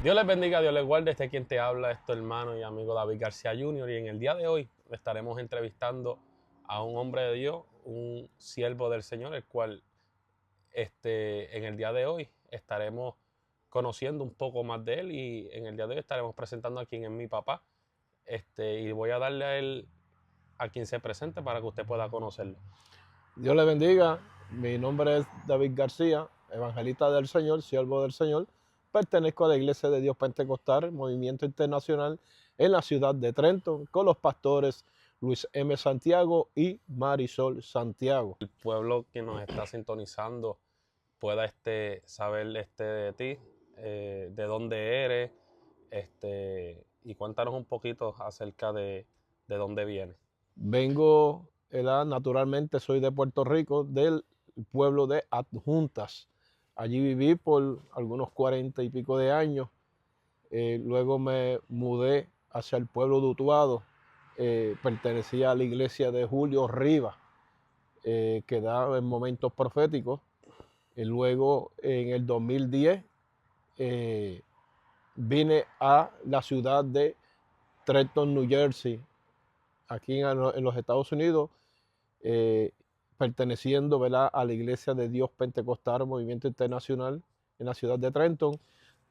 Dios les bendiga, Dios les guarde. Este es quien te habla, es tu hermano y amigo David García Jr. Y en el día de hoy estaremos entrevistando a un hombre de Dios, un siervo del Señor, el cual en el día de hoy estaremos conociendo un poco más de él, y en el día de hoy estaremos presentando a quien es mi papá. Y voy a darle a él, a quien se presente, para que usted pueda conocerlo. Dios le bendiga. Mi nombre es David García, evangelista del Señor, siervo del Señor. Pertenezco a la Iglesia de Dios Pentecostal, Movimiento Internacional, en la ciudad de Trenton, con los pastores Luis M. Santiago y Marisol Santiago. El pueblo que nos está sintonizando pueda saber de ti, de dónde eres, y cuéntanos un poquito acerca de dónde vienes. Vengo, naturalmente soy de Puerto Rico, del pueblo de Adjuntas. Allí viví por algunos 40 y pico de años. Luego me mudé hacia el pueblo de Utuado. Pertenecía a la iglesia de Julio Rivas, que da en momentos proféticos. Luego, en el 2010, vine a la ciudad de Trenton, New Jersey, aquí en los Estados Unidos, perteneciendo, ¿verdad?, a la Iglesia de Dios Pentecostal, Movimiento Internacional, en la ciudad de Trenton.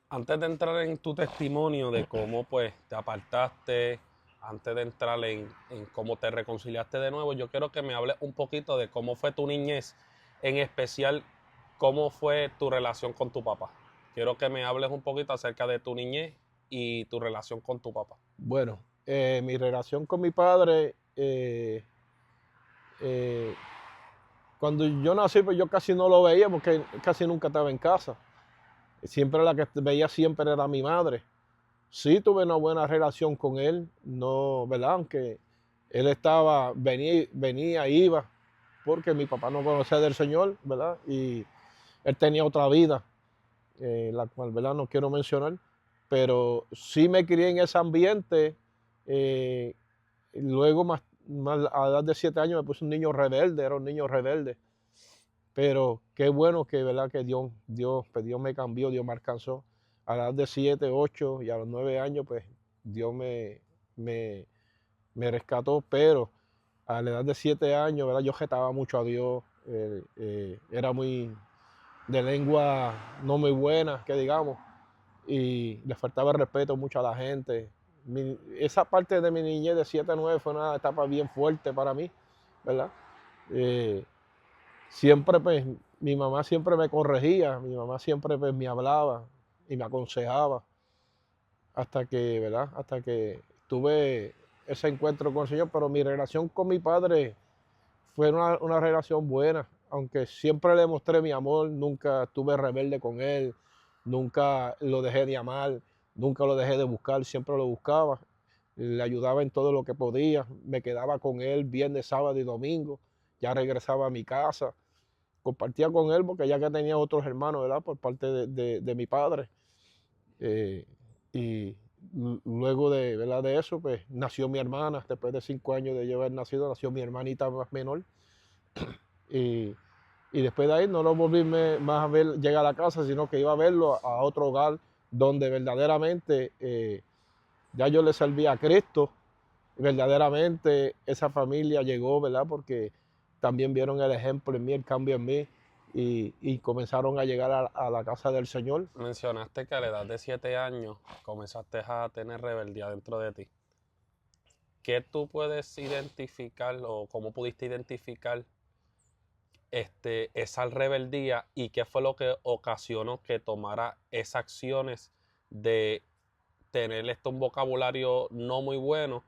Antes de entrar en tu testimonio de cómo pues te apartaste, antes de entrar en cómo te reconciliaste de nuevo, yo quiero que me hables un poquito de cómo fue tu niñez, en especial cómo fue tu relación con tu papá. Quiero que me hables un poquito acerca de tu niñez y tu relación con tu papá. Bueno, mi relación con mi padre, cuando yo nací, pues yo casi no lo veía porque casi nunca estaba en casa. Siempre la que veía siempre era mi madre. Sí tuve una buena relación con él, no, ¿verdad? Aunque él venía, iba, porque mi papá no conocía del Señor, ¿verdad? Y él tenía otra vida, la cual, ¿verdad?, no quiero mencionar, pero sí me crié en ese ambiente. Luego, más a la edad de 7 años, me puse un niño rebelde, era un niño rebelde. Pero qué bueno que, ¿verdad?, que pues Dios me cambió, Dios me alcanzó. A la edad de 7, 8 y a los 9 años, pues Dios me rescató, pero a la edad de 7 años, ¿verdad?, yo jetaba mucho a Dios, era muy de lengua no muy buena, que digamos, y le faltaba el respeto mucho a la gente. Esa parte de mi niñez de 7 a 9 fue una etapa bien fuerte para mí, ¿verdad? Siempre, pues, mi mamá siempre me corregía, mi mamá siempre, pues, me hablaba y me aconsejaba hasta que, ¿verdad?, hasta que tuve ese encuentro con el Señor. Pero mi relación con mi padre fue una relación buena, aunque siempre le mostré mi amor, nunca estuve rebelde con él, nunca lo dejé de amar, nunca lo dejé de buscar, siempre lo buscaba, le ayudaba en todo lo que podía, me quedaba con él viernes, sábado y domingo, ya regresaba a mi casa, compartía con él porque ya que tenía otros hermanos, ¿verdad?, por parte de mi padre. Y luego de, ¿verdad?, de eso, pues nació mi hermana. Después de 5 años de yo haber nacido, nació mi hermanita más menor. Y, y después de ahí no lo volví más a ver llegar a la casa, sino que iba a verlo a otro hogar donde verdaderamente ya yo le servía a Cristo. Verdaderamente esa familia llegó, ¿verdad?, porque también vieron el ejemplo en mí, el cambio en mí, y comenzaron a llegar a la casa del Señor. Mencionaste que a la edad de 7 años comenzaste a tener rebeldía dentro de ti. ¿Qué tú puedes identificar o cómo pudiste identificar esa rebeldía, y qué fue lo que ocasionó que tomara esas acciones de tener un vocabulario no muy bueno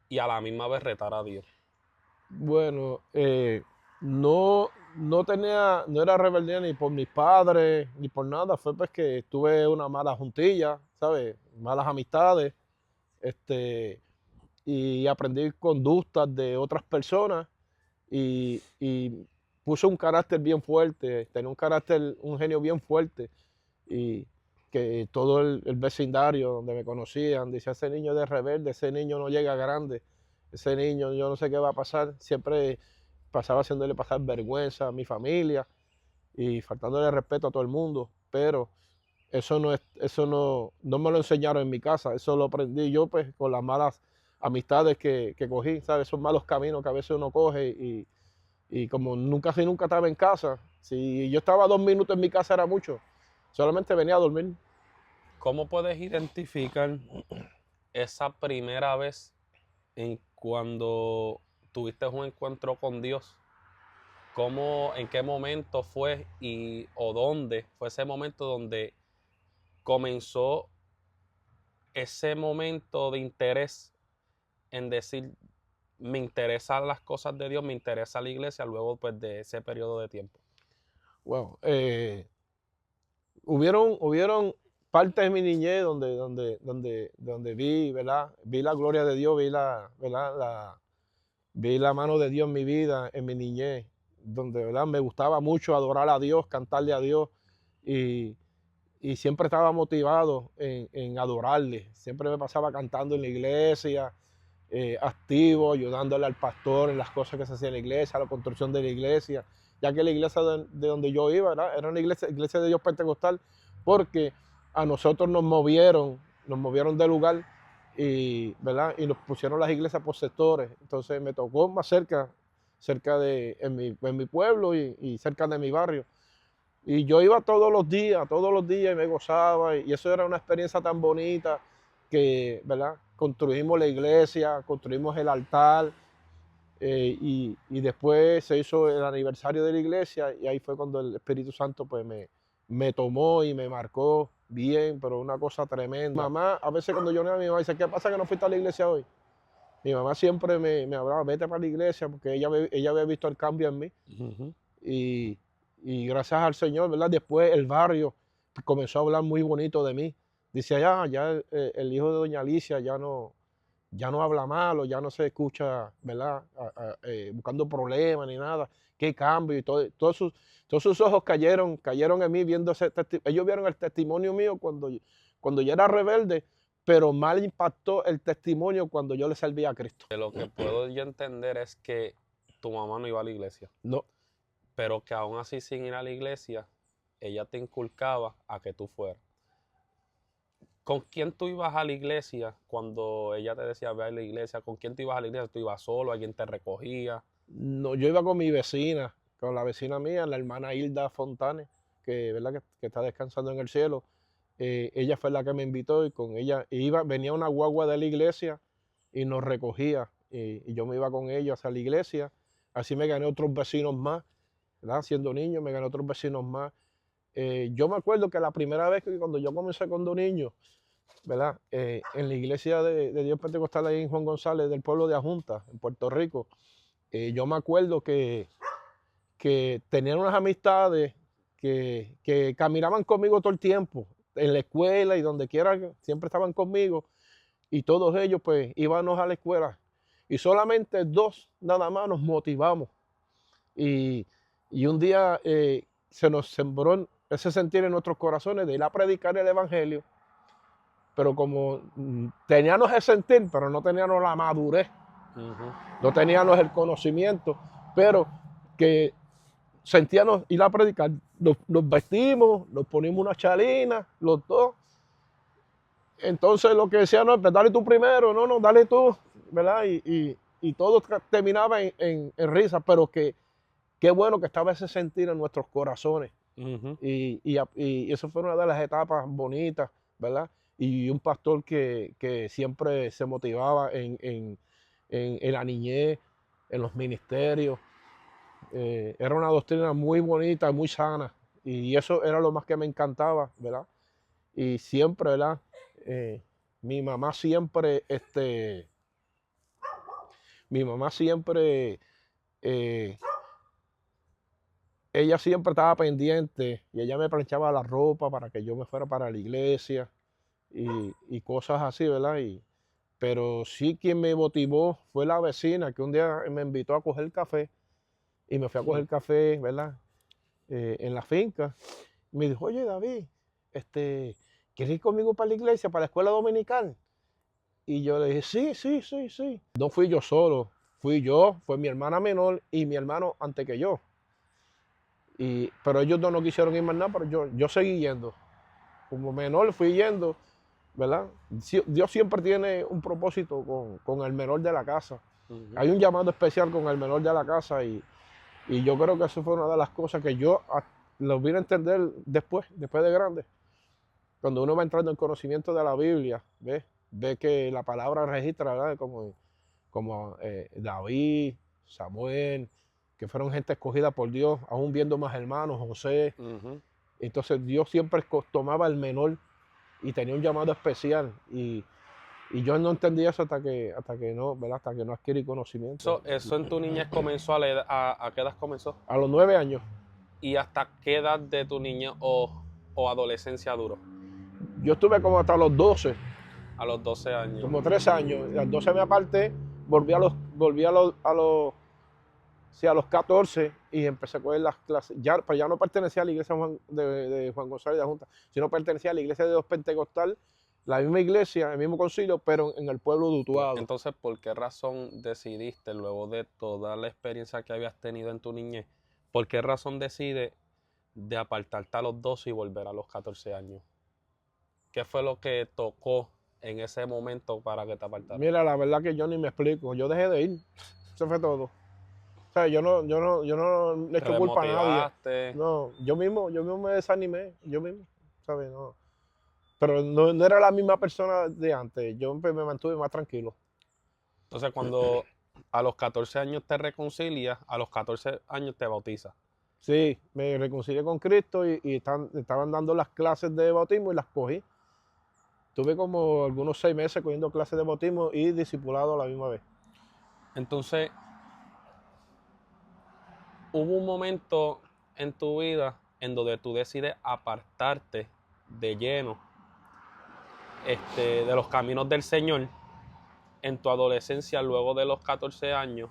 y a la misma vez retar a Dios? Bueno, no, no era rebeldía ni por mis padres, ni por nada. Fue pues que tuve una mala juntilla, ¿sabes? Malas amistades, y aprendí conductas de otras personas, y puse un carácter bien fuerte, tenía un genio bien fuerte, y que todo el vecindario donde me conocían, decía, ese niño de rebelde, ese niño no llega grande, ese niño yo no sé qué va a pasar, siempre pasaba haciéndole pasar vergüenza a mi familia y faltándole respeto a todo el mundo, pero eso no me lo enseñaron en mi casa, eso lo aprendí yo pues con las malas amistades que cogí, ¿sabes? Esos malos caminos que a veces uno coge y como nunca si nunca estaba en casa, si yo estaba 2 minutos en mi casa era mucho, solamente venía a dormir. ¿Cómo puedes identificar esa primera vez en cuando tuviste un encuentro con Dios? ¿Cómo, en qué momento fue y o dónde fue ese momento donde comenzó ese momento de interés en decir, me interesan las cosas de Dios, me interesa la iglesia, luego pues de ese periodo de tiempo? Wow, hubieron partes de mi niñez donde vi, ¿verdad? Vi la gloria de Dios, ¿verdad? Vi la mano de Dios en mi vida, en mi niñez, donde, ¿verdad? Me gustaba mucho adorar a Dios, cantarle a Dios y, y siempre estaba motivado en adorarle. Siempre me pasaba cantando en la iglesia, activo, ayudándole al pastor en las cosas que se hacían en la iglesia, la construcción de la iglesia, ya que la iglesia de donde yo iba, ¿verdad? Era una iglesia de Dios pentecostal, porque a nosotros nos movieron de lugar y, ¿verdad? Y nos pusieron las iglesias por sectores. Entonces me tocó más cerca en mi pueblo y cerca de mi barrio. Y yo iba todos los días y me gozaba y eso era una experiencia tan bonita que, ¿verdad? Construimos la iglesia, construimos el altar y después se hizo el aniversario de la iglesia y ahí fue cuando el Espíritu Santo pues me tomó y me marcó bien, pero una cosa tremenda. Mamá, a veces cuando yo no a mi mamá dice, ¿qué pasa que no fuiste a la iglesia hoy? Mi mamá siempre me hablaba, vete para la iglesia porque ella había visto el cambio en mí. Ujú. Y, y gracias al Señor, ¿verdad? Después el barrio comenzó a hablar muy bonito de mí. Dice, ya el hijo de doña Alicia ya no habla malo, ya no se escucha, ¿verdad? Buscando problemas ni nada. Qué cambio y todos sus ojos cayeron en mí viendo ellos vieron el testimonio mío cuando yo era rebelde, pero mal impactó el testimonio cuando yo le servía a Cristo. De lo que puedo yo entender es que tu mamá no iba a la iglesia, No, pero que aún así sin ir a la iglesia, ella te inculcaba a que tú fueras. ¿Con quién tú ibas a la iglesia cuando ella te decía ve a la iglesia? ¿Con quién tú ibas a la iglesia? ¿Tú ibas solo? ¿Alguien te recogía? no, yo iba con mi vecina, con la vecina mía, la hermana Hilda Fontane, que, ¿verdad? Que está descansando en el cielo. Ella fue la que me invitó y con ella venía una guagua de la iglesia y nos recogía. Y yo me iba con ella hacia la iglesia. Así me gané otros vecinos más, ¿verdad? Siendo niño me gané otros vecinos más. Yo me acuerdo que la primera vez que cuando yo comencé con 2 niños, ¿verdad? En la iglesia de Dios Pentecostal ahí en Juan González, del pueblo de Ajunta, en Puerto Rico, yo me acuerdo que tenían unas amistades que caminaban conmigo todo el tiempo, en la escuela y donde quiera, siempre estaban conmigo, y todos ellos pues íbamos a la escuela, y solamente 2 nada más nos motivamos, y, y un día se nos sembró ese sentir en nuestros corazones de ir a predicar el evangelio, pero como teníamos ese sentir, pero no teníamos la madurez, Ujú. no teníamos el conocimiento, pero que sentíamos ir a predicar, nos vestimos, nos ponimos una chalina, los dos. Entonces lo que decían, no, pues dale tú primero, no, dale tú, ¿verdad? Y todo terminaba en risa, pero qué bueno que estaba ese sentir en nuestros corazones. Ujú. Y eso fue una de las etapas bonitas, ¿verdad? Y un pastor que siempre se motivaba en la niñez, en los ministerios. Era una doctrina muy bonita, muy sana. Y eso era lo más que me encantaba, ¿verdad? Y siempre, ¿verdad? Eh, mi mamá siempre, mi mamá siempre, eh, ella siempre estaba pendiente y ella me planchaba la ropa para que yo me fuera para la iglesia y cosas así, ¿verdad? Pero sí quien me motivó fue la vecina que un día me invitó a coger café y me fui a coger café, ¿verdad? En la finca. Me dijo, oye David, ¿quieres ir conmigo para la iglesia, para la escuela dominical? Y yo le dije, sí, sí, sí, sí. No fui yo solo, fui yo, fue mi hermana menor y mi hermano antes que yo. Pero ellos no quisieron ir más nada, pero yo seguí yendo. Como menor fui yendo, ¿verdad? Dios siempre tiene un propósito con el menor de la casa. Hay un llamado especial con el menor de la casa y yo creo que eso fue una de las cosas que yo lo vine a entender después de grande. Cuando uno va entrando en conocimiento de la Biblia, ve que la palabra registra, ¿verdad? Como David, Samuel, que fueron gente escogida por Dios, aún viendo más hermanos, José. Entonces Dios siempre tomaba el menor y tenía un llamado especial. Y yo no entendía eso hasta que no, ¿verdad? Hasta que no adquirí conocimiento. Eso en tu niñez comenzó ¿a qué edad comenzó? A los 9 años. ¿Y hasta qué edad de tu niñez o adolescencia duró? Yo estuve como hasta los 12. A los 12 años. Como 3 años. A los 12 me aparté, volví a los 14 y empecé a coger las clases. Pero ya no pertenecía a la iglesia de Juan González de la Junta, sino pertenecía a la iglesia de Dios Pentecostal, la misma iglesia, el mismo concilio, pero en el pueblo de Utuado. Entonces, ¿por qué razón decidiste, luego de toda la experiencia que habías tenido en tu niñez, por qué razón decides de apartarte a los 12 y volver a los 14 años? ¿Qué fue lo que tocó en ese momento para que te apartaras? Mira, la verdad que yo ni me explico. Yo dejé de ir. Eso fue todo. O sea, yo no le echo culpa a nadie. No, yo mismo me desanimé. Yo mismo, ¿sabes? No. Pero no era la misma persona de antes. Yo me mantuve más tranquilo. Entonces, cuando a los 14 años te reconcilias, a los 14 años te bautizas. Sí, me reconcilié con Cristo y estaban dando las clases de bautismo y las cogí. Tuve como algunos 6 meses cogiendo clases de bautismo y discipulado a la misma vez. Entonces, hubo un momento en tu vida en donde tú decides apartarte de lleno de los caminos del Señor en tu adolescencia, luego de los 14 años.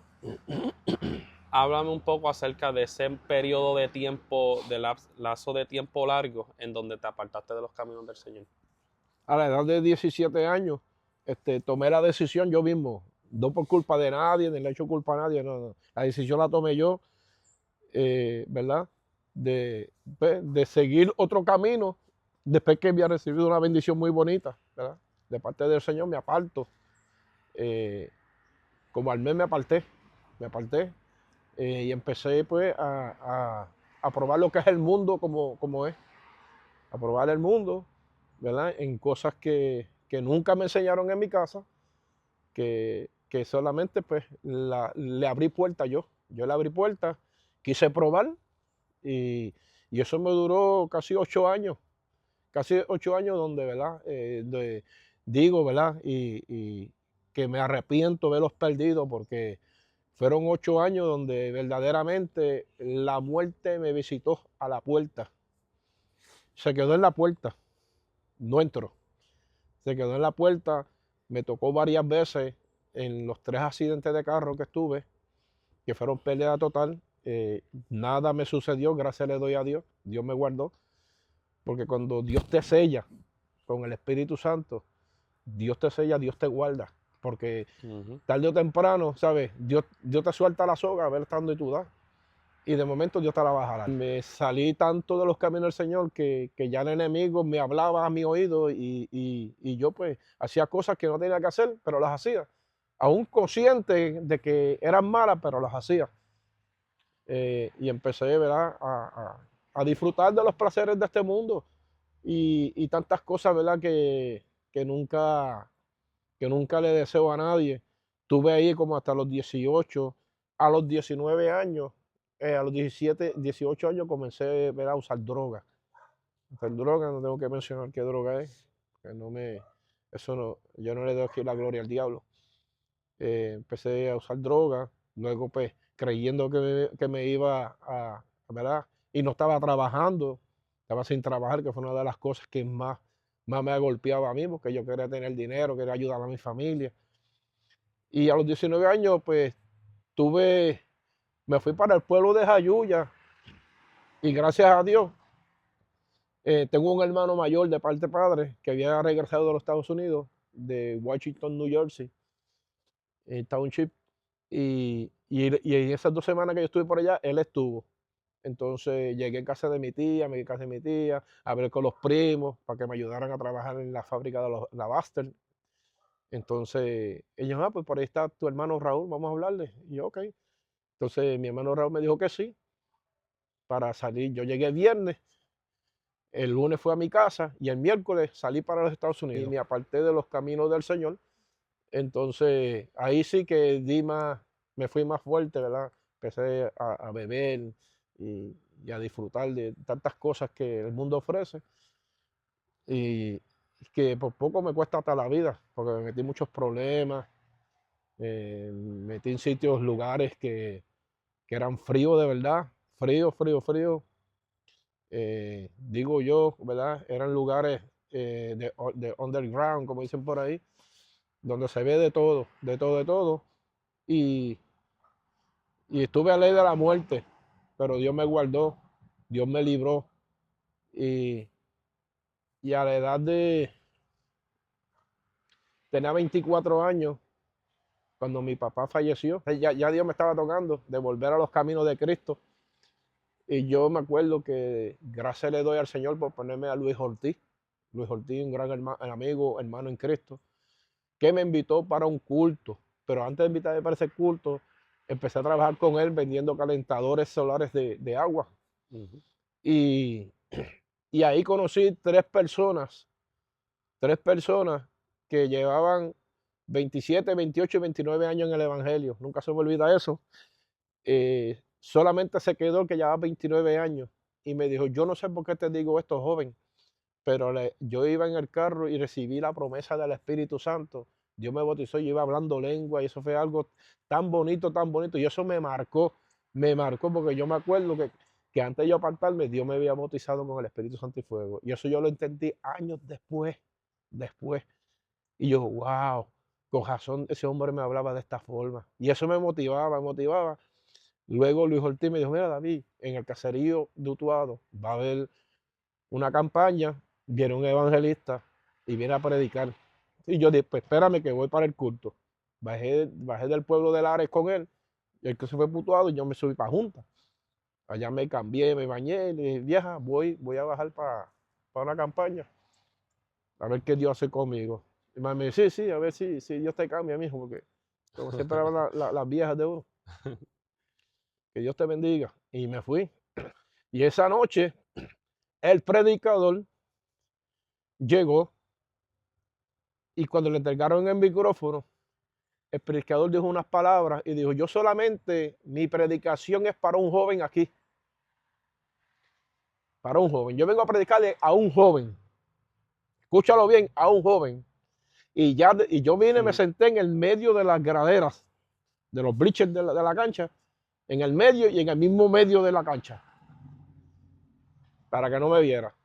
Háblame un poco acerca de ese periodo de tiempo, de lazo de tiempo largo en donde te apartaste de los caminos del Señor. A la edad de 17 años, tomé la decisión yo mismo, no por culpa de nadie, ni le he hecho culpa a nadie, no. La decisión la tomé yo, ¿verdad? De seguir otro camino, después que había recibido una bendición muy bonita, ¿verdad? De parte del Señor me aparto. Como al mes me aparté, y empecé pues a probar lo que es el mundo como es, a probar el mundo, ¿verdad? En cosas que nunca me enseñaron en mi casa, que solamente pues le abrí puerta yo le abrí puerta, quise probar y eso me duró casi 8 años, donde, ¿verdad? Digo, ¿verdad? Y que me arrepiento de los perdidos porque fueron 8 años donde verdaderamente la muerte me visitó a la puerta. Se quedó en la puerta, no entró. Se quedó en la puerta, me tocó varias veces en los 3 accidentes de carro que estuve, que fueron pérdida total. Nada me sucedió, gracias le doy a Dios. Dios me guardó. Porque cuando Dios te sella con el Espíritu Santo, Dios te sella, Dios te guarda. Porque tarde o temprano, ¿sabes? Dios te suelta la soga a ver hasta dónde tú das. Y de momento Dios te la va a jalar. Me salí tanto de los caminos del Señor que ya el enemigo me hablaba a mi oído y yo pues hacía cosas que no tenía que hacer, pero las hacía. Aún consciente de que eran malas, pero las hacía. Y empecé, ¿verdad? A disfrutar de los placeres de este mundo y tantas cosas, ¿verdad? Que nunca le deseo a nadie. Tuve ahí como hasta los 18, a los 19 años, a los 17, 18 años comencé, ¿verdad? A usar droga. Usar droga, no tengo que mencionar qué droga es, que yo no le doy aquí la gloria al diablo. Empecé a usar droga, luego pues creyendo que me iba ¿verdad? Y no estaba trabajando, estaba sin trabajar, que fue una de las cosas que más me ha golpeado a mí, porque yo quería tener dinero, quería ayudar a mi familia. Y a los 19 años, pues, me fui para el pueblo de Jayuya, y gracias a Dios, Tengo un hermano mayor de parte de padre que había regresado de los Estados Unidos, de Washington, New Jersey, Township, y en esas 2 semanas que yo estuve por allá, él estuvo. Entonces llegué a casa de mi tía, me quedé en casa de mi tía, hablé con los primos para que me ayudaran a trabajar en la fábrica de la Baster. Entonces ellos, pues por ahí está tu hermano Raúl, vamos a hablarle. Y yo, ok. Entonces mi hermano Raúl me dijo que sí, para salir. Yo llegué el viernes, el lunes fui a mi casa y el miércoles salí para los Estados Unidos. Y me aparté de los caminos del Señor. Entonces ahí sí que me fui más fuerte, ¿verdad? Empecé a beber y a disfrutar de tantas cosas que el mundo ofrece y que por poco me cuesta hasta la vida, porque me metí en muchos problemas, me metí en sitios, lugares que eran fríos de verdad, frío, frío, frío. Digo yo, ¿verdad? Eran lugares de underground, como dicen por ahí, donde se ve de todo, de todo, de todo. Y, y estuve a ley de la muerte, pero Dios me guardó, Dios me libró. Y, y a la edad tenía 24 años, cuando mi papá falleció, ya Dios me estaba tocando de volver a los caminos de Cristo. Y yo me acuerdo que gracias le doy al Señor por ponerme a Luis Ortiz. Luis Ortiz, un gran amigo, hermano en Cristo, que me invitó para un culto. Pero antes de invitarme para ese culto, empecé a trabajar con él vendiendo calentadores solares de agua. Y, y ahí conocí tres personas que llevaban 27, 28 y 29 años en el Evangelio. Nunca se me olvida eso. Solamente se quedó el que llevaba 29 años y me dijo, yo no sé por qué te digo esto, joven, pero yo iba en el carro y recibí la promesa del Espíritu Santo. Dios me bautizó, yo iba hablando lengua y eso fue algo tan bonito, tan bonito. Y eso me marcó porque yo me acuerdo que antes de yo apartarme, Dios me había bautizado con el Espíritu Santo y fuego. Y eso yo lo entendí años después. Y yo, wow, con razón ese hombre me hablaba de esta forma. Y eso me motivaba, me motivaba. Luego Luis Ortiz me dijo, mira David, en el caserío de Utuado va a haber una campaña, viene un evangelista y viene a predicar. Y yo dije, pues espérame que voy para el culto. Bajé del pueblo de Lares con él, y el que se fue putuado y yo me subí para Junta. Allá me cambié, me bañé, le dije, vieja, voy a bajar para una campaña, a ver qué Dios hace conmigo. Y me dice, sí, a ver si Dios te cambia, mijo, porque como siempre hablan las viejas de uno, que Dios te bendiga. Y me fui. Y esa noche, el predicador llegó y cuando le entregaron el micrófono, el predicador dijo unas palabras y dijo, yo solamente, mi predicación es para un joven aquí. Para un joven. Yo vengo a predicarle a un joven. Escúchalo bien, a un joven. Y yo vine, me senté en el medio de las graderas, de los bleachers de la cancha, en el medio y en el mismo medio de la cancha, para que no me viera.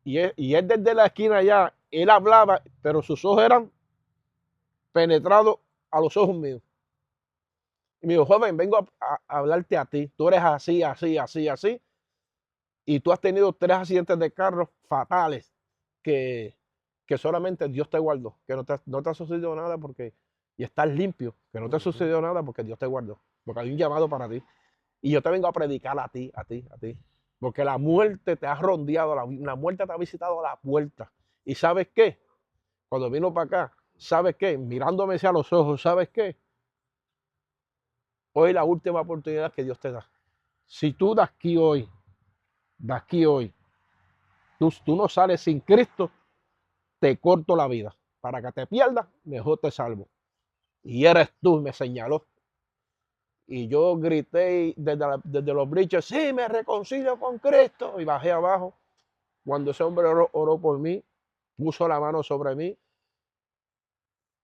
Y él desde la esquina allá, él hablaba, pero sus ojos eran penetrados a los ojos míos. Y me dijo, joven, vengo a hablarte a ti. Tú eres así, así, así, así. Y tú has tenido 3 accidentes de carro fatales que solamente Dios te guardó. Que no te ha sucedido nada y estás limpio. Que no te ha sucedido nada porque Dios te guardó. Porque hay un llamado para ti. Y yo te vengo a predicar a ti. Porque la muerte te ha rondeado, la muerte te ha visitado a la puerta. ¿Y sabes qué? Cuando vino para acá, ¿sabes qué? Mirándome hacia los ojos, ¿sabes qué? Hoy es la última oportunidad que Dios te da. Si tú de aquí hoy, tú no sales sin Cristo, te corto la vida. Para que te pierdas, mejor te salvo. Y eres tú, me señaló. Y yo grité desde los briches, sí, me reconcilio con Cristo. Y bajé abajo. Cuando ese hombre oró por mí, puso la mano sobre mí,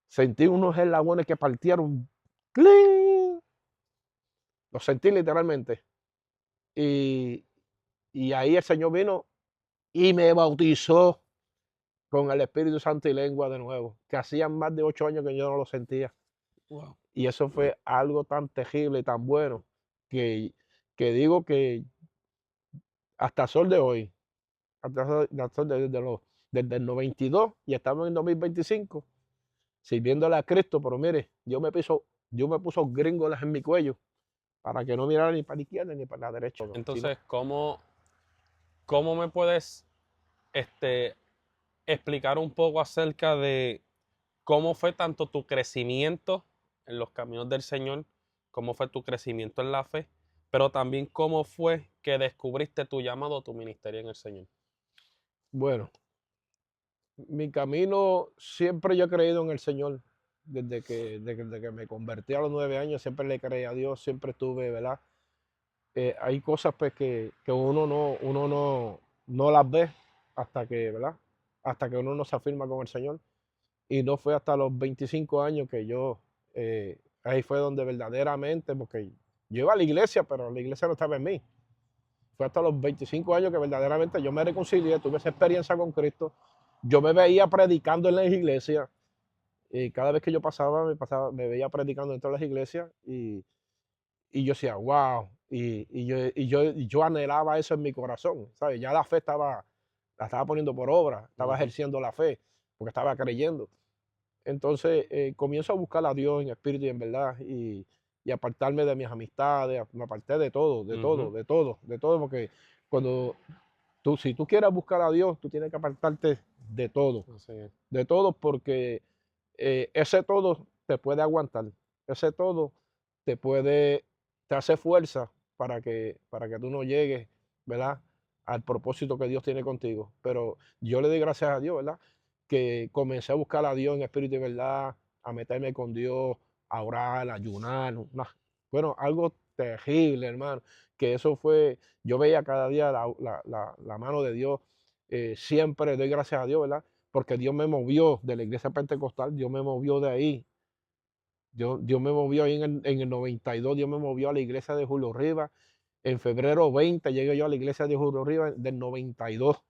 sentí unos eslabones que partieron. ¡Cling! Lo sentí literalmente. Y, y ahí el Señor vino y me bautizó con el Espíritu Santo y lengua de nuevo, que hacían más de 8 años que yo no lo sentía. Wow. Y eso fue algo tan terrible y tan bueno que digo que hasta el sol de hoy, desde el 92 y estamos en el 2025 sirviéndole a Cristo, pero mire, yo me puso gringolas en mi cuello para que no mirara ni para la izquierda ni para la derecha, sino Entonces, ¿cómo me puedes explicar un poco acerca de cómo fue tanto tu crecimiento en los caminos del Señor, cómo fue tu crecimiento en la fe, pero también cómo fue que descubriste tu llamado, tu ministerio en el Señor? bueno, mi camino siempre yo he creído en el Señor. Desde que me convertí a los 9 años, siempre le creí a Dios, siempre estuve, ¿verdad? Hay cosas pues que uno no las ve hasta que, ¿verdad? Hasta que uno no se afirma con el Señor. Y no fue hasta los 25 años que ahí fue donde verdaderamente, porque yo iba a la iglesia, pero la iglesia no estaba en mí. Fue hasta los 25 años que verdaderamente yo me reconcilié, tuve esa experiencia con Cristo. Yo me veía predicando en las iglesias y cada vez que yo me veía predicando dentro de las iglesias y yo decía, wow, y yo anhelaba eso en mi corazón, ¿sabes? Ya la fe la estaba poniendo por obra, estaba Ujú. ejerciendo la fe, porque estaba creyendo. Entonces comienzo a buscar a Dios en espíritu y en verdad y apartarme de mis amistades, me aparté de todo, de todo, Ujú. de todo, de todo, porque cuando si tú quieres buscar a Dios, tú tienes que apartarte Así es. de todo, porque ese todo te puede aguantar, ese todo te hace fuerza para que tú no llegues, ¿verdad? Al propósito que Dios tiene contigo. Pero yo le doy gracias a Dios, ¿verdad? Que comencé a buscar a Dios en espíritu y verdad, a meterme con Dios, a orar, a ayunar. Bueno, algo terrible, hermano. Que eso fue, yo veía cada día la mano de Dios. Siempre doy gracias a Dios, ¿verdad? Porque Dios me movió de la iglesia pentecostal, Dios me movió de ahí. Dios me movió ahí en el 92, Dios me movió a la iglesia de Julio Rivas. En febrero 20 llegué yo a la iglesia de Julio Rivas del 92,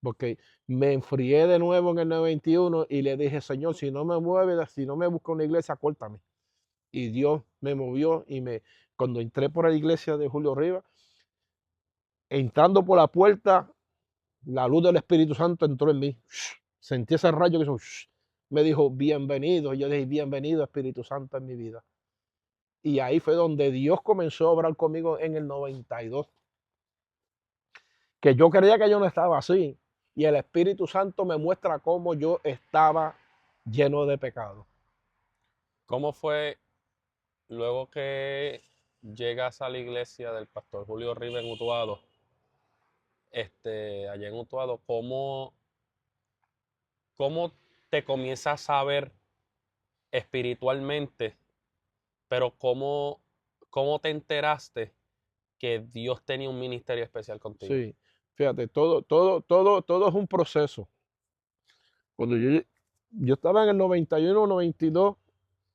porque me enfrié de nuevo en el 91 y le dije, Señor, si no me mueves, si no me busca una iglesia, córtame. Y Dios me movió cuando entré por la iglesia de Julio Rivas, entrando por la puerta, la luz del Espíritu Santo entró en mí. Sentí ese rayo que hizo, me dijo, bienvenido. Y yo dije, bienvenido Espíritu Santo en mi vida. Y ahí fue donde Dios comenzó a obrar conmigo en el 92. Que yo creía que yo no estaba así. Y el Espíritu Santo me muestra cómo yo estaba lleno de pecado. ¿Cómo fue luego que llegas a la iglesia del pastor Julio Rivas en Utuado? Allá en Utuado, ¿cómo te comienzas a ver espiritualmente, pero cómo te enteraste que Dios tenía un ministerio especial contigo? Sí, fíjate, todo es un proceso. Cuando yo estaba en el 91, 92,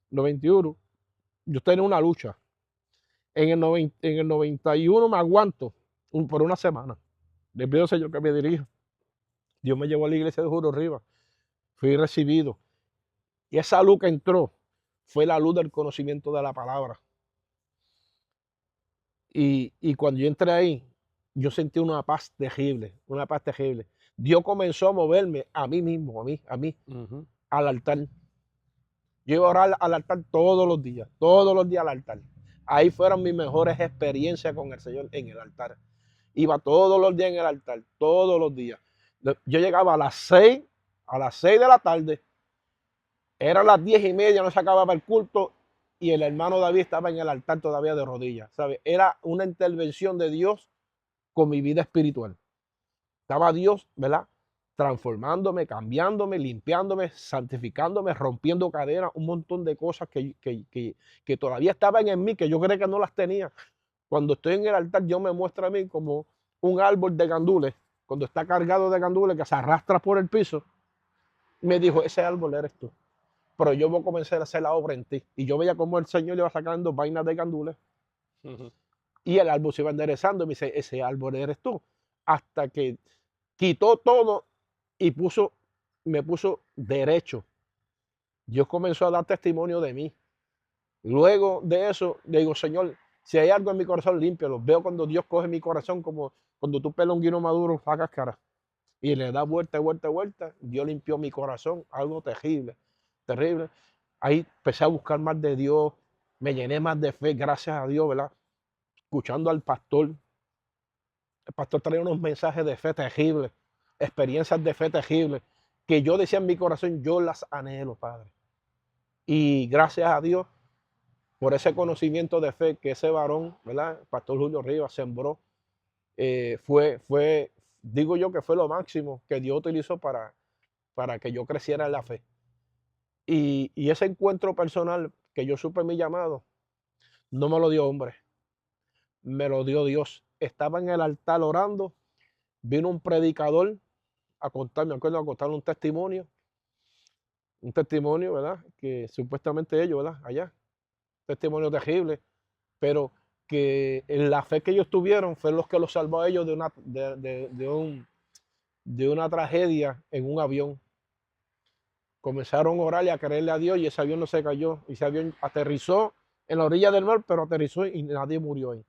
91, yo tenía una lucha. En el 91 me aguanto por una semana. Le pido al Señor que me dirija. Dios me llevó a la iglesia de Juro Rivas. Fui recibido. Y esa luz que entró fue la luz del conocimiento de la palabra. Y cuando yo entré ahí, yo sentí una paz terrible, una paz terrible. Dios comenzó a moverme a mí mismo, Ujú. al altar. Yo iba a orar al altar todos los días al altar. Ahí fueron mis mejores experiencias con el Señor en el altar. Iba todos los días en el altar, todos los días. Yo llegaba a las 6 de la tarde, eran las 10:30, no se acababa el culto y el hermano David estaba en el altar todavía de rodillas, ¿sabes? Era una intervención de Dios con mi vida espiritual. Estaba Dios, ¿verdad? Transformándome, cambiándome, limpiándome, santificándome, rompiendo cadenas, un montón de cosas que todavía estaban en mí, que yo creía que no las tenía. Cuando estoy en el altar, Dios me muestra a mí como un árbol de gandules, cuando está cargado de gandules que se arrastra por el piso. Me dijo, ese árbol eres tú. Pero yo voy a comenzar a hacer la obra en ti. Y yo veía cómo el Señor le iba sacando vainas de gandules Ujú. y el árbol se iba enderezando. Y me dice, ese árbol eres tú. Hasta que quitó todo y me puso derecho. Dios comenzó a dar testimonio de mí. Luego de eso, le digo, Señor, si hay algo en mi corazón, límpialo. Veo cuando Dios coge mi corazón como cuando tú pelas un guino maduro, la cáscara. Y le da vuelta, vuelta, vuelta. Dios limpió mi corazón, algo terrible, terrible. Ahí empecé a buscar más de Dios, me llené más de fe, gracias a Dios, ¿verdad? Escuchando al pastor. El pastor traía unos mensajes de fe terribles, experiencias de fe terribles, que yo decía en mi corazón, yo las anhelo, Padre. Y gracias a Dios por ese conocimiento de fe que ese varón, ¿verdad? El pastor Julio Rivas sembró, digo yo que fue lo máximo que Dios utilizó para que yo creciera en la fe. Y ese encuentro personal que yo supe en mi llamado, no me lo dio hombre, me lo dio Dios. Estaba en el altar orando, vino un predicador a contarme, me acuerdo, a contarme un testimonio, ¿verdad? Que supuestamente ellos, ¿verdad? Allá, testimonio terrible, pero que en la fe que ellos tuvieron fue los que los salvó a ellos de una tragedia en un avión. Comenzaron a orar y a creerle a Dios y ese avión no se cayó. Y ese avión aterrizó en la orilla del mar, pero aterrizó y nadie murió ahí.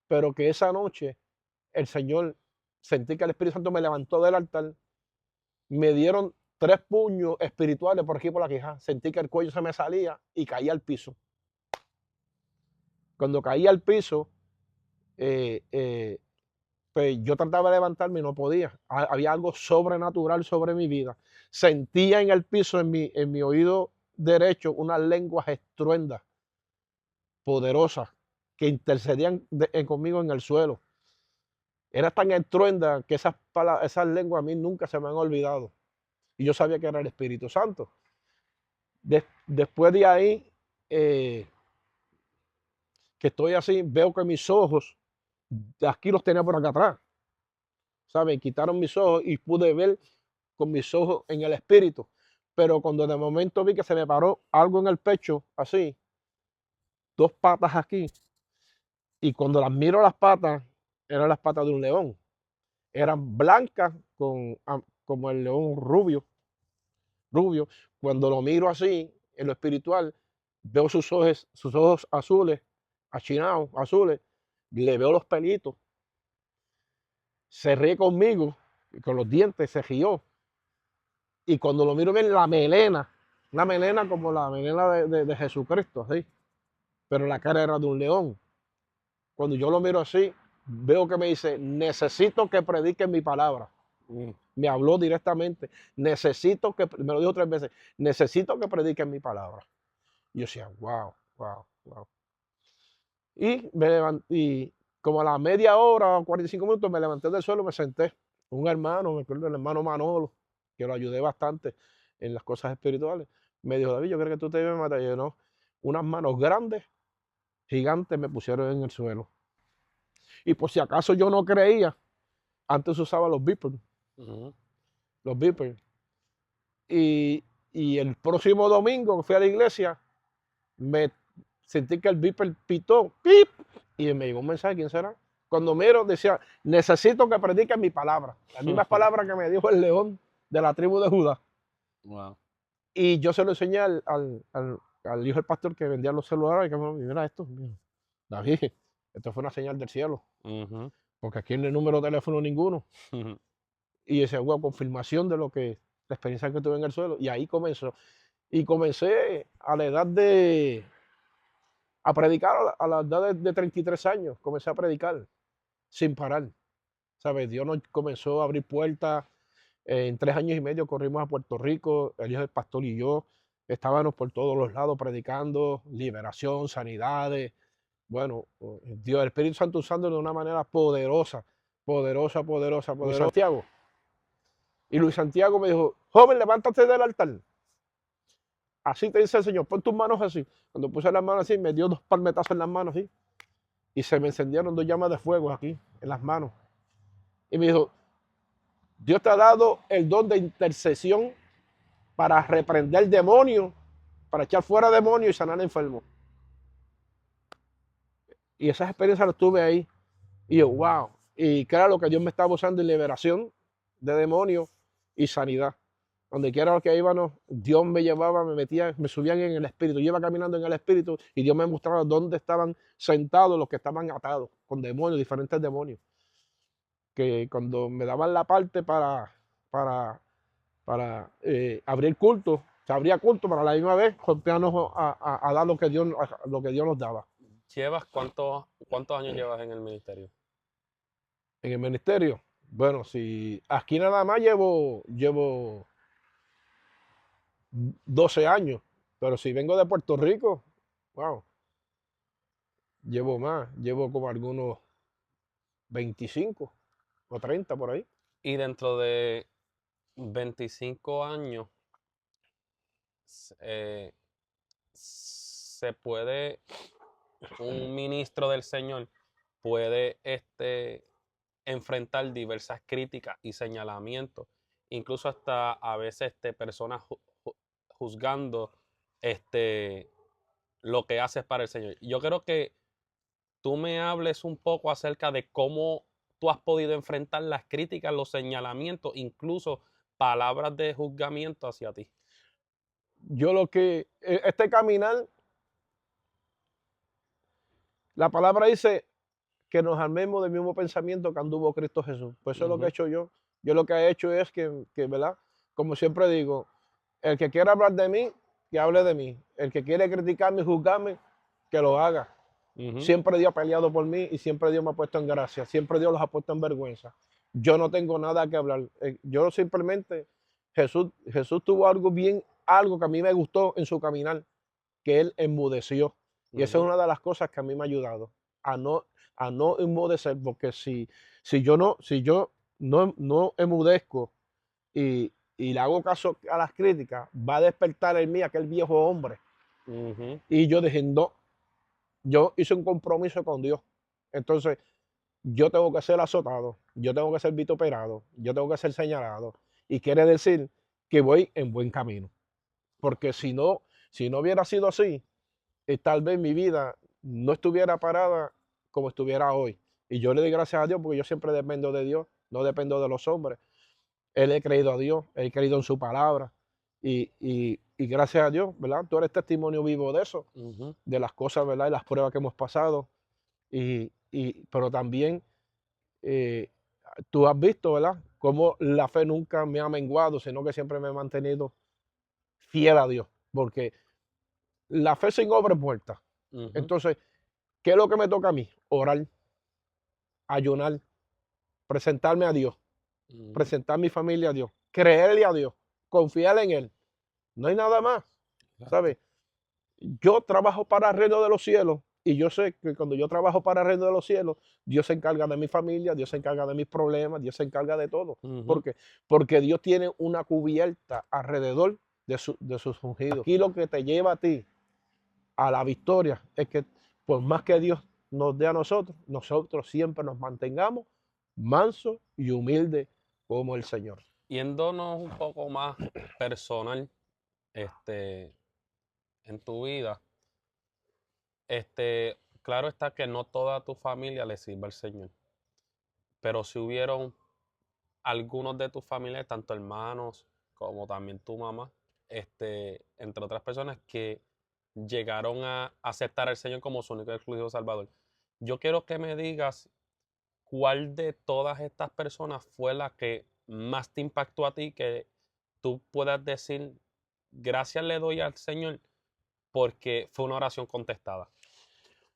Pero que esa noche el Señor, sentí que el Espíritu Santo me levantó del altar, me dieron 3 puños espirituales por aquí por la quijada. Sentí que el cuello se me salía y caía al piso. Cuando caía al piso, pues yo trataba de levantarme y no podía. Había algo sobrenatural sobre mi vida. Sentía en el piso, en mi oído derecho, unas lenguas estruendas, poderosas, que intercedían conmigo en el suelo. Era tan estruenda que esas lenguas a mí nunca se me han olvidado. Y yo sabía que era el Espíritu Santo. Después de ahí, que estoy así, veo que mis ojos, aquí los tenía por acá atrás, ¿saben? Quitaron mis ojos y pude ver con mis ojos en el espíritu. Pero cuando de momento vi que se me paró algo en el pecho, así, 2 patas aquí, y cuando las miro las patas, eran las patas de un león. Eran blancas como el león rubio. Cuando lo miro así, en lo espiritual, veo sus ojos azules, achinados, azules, le veo los pelitos. Se ríe conmigo, y con los dientes se rió. Y cuando lo miro bien, la melena, una melena como la melena de Jesucristo, así. Pero la cara era de un león. Cuando yo lo miro así, veo que me dice, necesito que prediquen mi palabra. Me habló directamente, me lo dijo 3 veces, necesito que prediquen mi palabra. Y yo decía, wow, wow, wow. Y me levanté, y como a la media hora o 45 minutos me levanté del suelo, me senté. Un hermano, me acuerdo el hermano Manolo, que lo ayudé bastante en las cosas espirituales, me dijo, David, yo creo que tú te debes matar. Y yo, no, unas manos grandes, gigantes, me pusieron en el suelo. Y por si acaso yo no creía, antes usaba los beepers. Los beepers. Y el próximo domingo que fui a la iglesia, me sentí que el beeper pitó, ¡pip! Y me llegó un mensaje, ¿quién será? Cuando miro, decía, necesito que prediquen mi palabra. Las mismas palabras que me dijo el león de la tribu de Judá. Wow. Y yo se lo enseñé al hijo del pastor que vendía los celulares. Y que mira esto, David, esto fue una señal del cielo. Porque aquí no hay número de teléfono ninguno. Y ese wow, confirmación de la experiencia que tuve en el suelo. Y ahí comenzó. Y comencé a la edad a predicar a la edad de 33 años. Comencé a predicar sin parar. ¿Sabes? Dios nos comenzó a abrir puertas. En 3 años y medio corrimos a Puerto Rico, el hijo del pastor y yo. Estábamos por todos los lados predicando liberación, sanidades. Bueno, Dios, el Espíritu Santo usando de una manera poderosa, poderosa, poderosa, poderosa. Santiago. Y Luis Santiago me dijo, joven, levántate del altar. Así te dice el Señor, pon tus manos así. Cuando puse las manos así, me dio 2 palmetazos en las manos así. Y se me encendieron 2 llamas de fuego aquí, en las manos. Y me dijo, Dios te ha dado el don de intercesión para reprender demonios, para echar fuera demonios y sanar enfermos. Y esas experiencias las tuve ahí. Y yo, wow. Y claro, lo que Dios me estaba usando en liberación de demonios y sanidad. Donde quiera que íbamos, Dios me llevaba, me metía, me subían en el espíritu. Yo iba caminando en el espíritu y Dios me mostraba dónde estaban sentados los que estaban atados con demonios, diferentes demonios. que cuando me daban la parte para, abrir culto, se abría culto para la misma vez golpearnos a dar lo que Dios nos daba. ¿Cuántos años llevas en el ministerio? En el ministerio, bueno, si aquí nada más llevo 12 años, pero si vengo de Puerto Rico, wow, llevo más, llevo como algunos 25 o 30 por ahí. Y dentro de 25 años, eh, se puede, un ministro del Señor puede enfrentar diversas críticas y señalamientos, incluso hasta a veces personas juzgando lo que haces para el Señor. Yo creo que tú me hables un poco acerca de cómo tú has podido enfrentar las críticas, los señalamientos, incluso palabras de juzgamiento hacia ti. Yo lo que, este caminar, la palabra dice que nos armemos del mismo pensamiento que anduvo Cristo Jesús. Pues eso es lo que he hecho yo. Yo lo que he hecho es que, ¿verdad? Como siempre digo, el que quiera hablar de mí, que hable de mí. El que quiere criticarme y juzgarme, que lo haga. Siempre Dios ha peleado por mí y siempre Dios me ha puesto en gracia. Siempre Dios los ha puesto en vergüenza. Yo no tengo nada que hablar. Yo simplemente, Jesús tuvo algo que a mí me gustó en su caminar, que él enmudeció. Y esa es una de las cosas que a mí me ha ayudado a no enmudecer, porque si yo no enmudezco y le hago caso a las críticas, va a despertar en mí aquel viejo hombre. Y yo dije, no, yo hice un compromiso con Dios. Entonces, yo tengo que ser azotado, yo tengo que ser vituperado, yo tengo que ser señalado. Y quiere decir que voy en buen camino. Porque si no hubiera sido así, tal vez mi vida no estuviera parada como estuviera hoy. Y yo le doy gracias a Dios porque yo siempre dependo de Dios, no dependo de los hombres. Él he creído a Dios, he creído en su palabra. Y gracias a Dios, ¿verdad? Tú eres testimonio vivo de eso, de las cosas, ¿verdad? Y las pruebas que hemos pasado. Pero también eh, tú has visto, ¿verdad? Cómo la fe nunca me ha menguado, sino que siempre me he mantenido fiel a Dios. Porque la fe sin obra es muerta. Entonces, ¿qué es lo que me toca a mí? Orar, ayunar, presentarme a Dios, presentar mi familia a Dios, creerle a Dios, confiar en Él. No hay nada más, ¿sabes? Yo trabajo para el reino de los cielos y yo sé que cuando yo trabajo para el reino de los cielos, Dios se encarga de mi familia, Dios se encarga de mis problemas, Dios se encarga de todo. ¿Por qué? Porque Dios tiene una cubierta alrededor de sus ungidos. Aquí lo que te lleva a ti a la victoria es que por más que Dios nos dé a nosotros siempre nos mantengamos mansos y humildes como el Señor. Yéndonos un poco más personal, en tu vida, claro está que no toda tu familia le sirve al Señor, pero si hubieron algunos de tus familiares, tanto hermanos como también tu mamá, entre otras personas que llegaron a aceptar al Señor como su único y exclusivo Salvador. Yo quiero que me digas cuál de todas estas personas fue la que más te impactó a ti, que tú puedas decir, gracias le doy al Señor porque fue una oración contestada.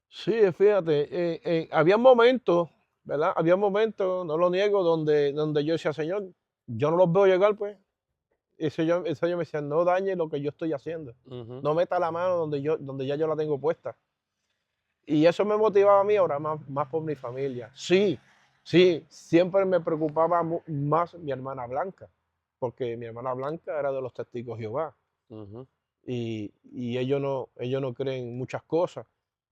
Sí, fíjate, había momentos, ¿verdad? Había momentos, no lo niego, donde yo decía, Señor, yo no los veo llegar, pues. Y el Señor me decía, no dañe lo que yo estoy haciendo. No meta la mano donde ya yo la tengo puesta. Y eso me motivaba a mí ahora más por mi familia. Sí, siempre me preocupaba más mi hermana Blanca, porque mi hermana Blanca era de los testigos de Jehová. Y ellos no creen muchas cosas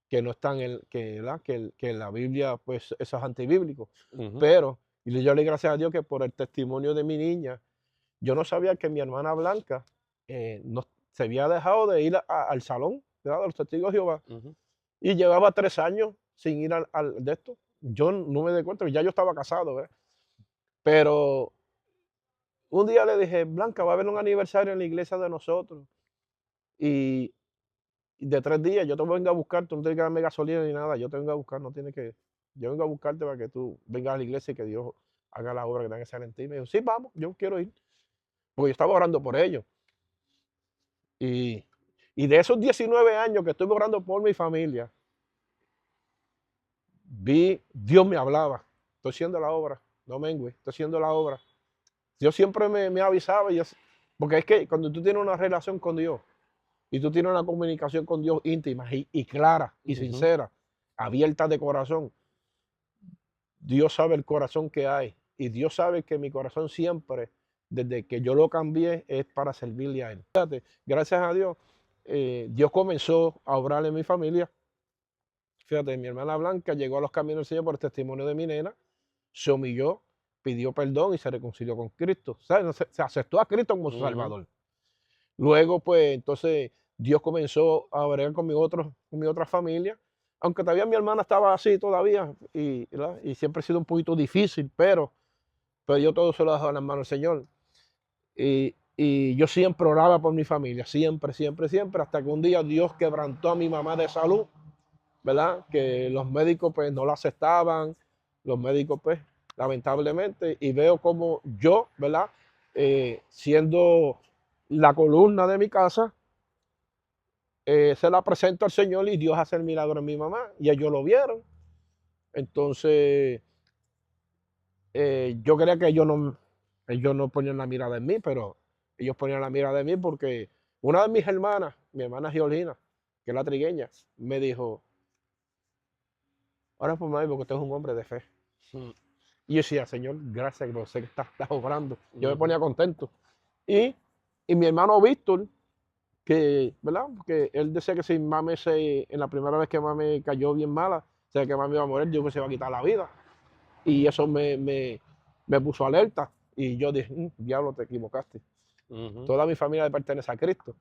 que no están que en la Biblia, pues eso es antibíblico. Pero yo le doy gracias a Dios que por el testimonio de mi niña, yo no sabía que mi hermana Blanca se había dejado de ir al salón, ¿verdad?, de los testigos de Jehová. Y llevaba 3 años sin ir al de esto. Yo no me di cuenta, ya yo estaba casado, ¿ves? Pero un día le dije, Blanca, va a haber un aniversario en la iglesia de nosotros. Y de 3 días yo te vengo a buscar, tú no tienes que darme gasolina ni nada, yo te vengo a buscar, no tienes que, yo vengo a buscarte para que tú vengas a la iglesia y que Dios haga la obra que tenga que hacer en ti. Me dijo, sí, vamos, yo quiero ir. Porque yo estaba orando por ellos. Y, y de esos 19 años que estuve orando por mi familia, Dios me hablaba, estoy haciendo la obra, no mengue, estoy haciendo la obra. Dios siempre me avisaba, porque es que cuando tú tienes una relación con Dios y tú tienes una comunicación con Dios íntima y clara y sincera, abierta de corazón, Dios sabe el corazón que hay y Dios sabe que mi corazón siempre, desde que yo lo cambié, es para servirle a Él. Fíjate, gracias a Dios, Dios comenzó a obrar en mi familia. Fíjate, mi hermana Blanca llegó a los caminos del Señor por el testimonio de mi nena, se humilló, pidió perdón y se reconcilió con Cristo. ¿Sabes? Se aceptó a Cristo como su Salvador. Luego, pues, entonces, Dios comenzó a bregar con mi otra familia, aunque todavía mi hermana estaba así todavía, y siempre ha sido un poquito difícil, pero yo todo se lo dejo en las manos del Señor. Y yo siempre oraba por mi familia, siempre, siempre, siempre, hasta que un día Dios quebrantó a mi mamá de salud, ¿verdad? Que los médicos pues no la aceptaban, los médicos pues lamentablemente, y veo como yo, ¿verdad? Siendo la columna de mi casa, se la presento al Señor y Dios hace el milagro en mi mamá, y ellos lo vieron. Entonces, yo creía que ellos no ponían la mirada en mí, pero ellos ponían la mirada en mí porque una de mis hermanas, mi hermana Georgina, que es la trigueña, me dijo, ahora por mí porque usted es un hombre de fe. Y yo decía, Señor, gracias, que sé que estás obrando. Yo me ponía contento. Y mi hermano Víctor, que, ¿verdad? Porque él decía que si mami en la primera vez que mami cayó bien mala, o sea, que mami iba a morir, yo que se iba a quitar la vida. Y eso me puso alerta. Y yo dije, diablo, te equivocaste. Toda mi familia le pertenece a Cristo.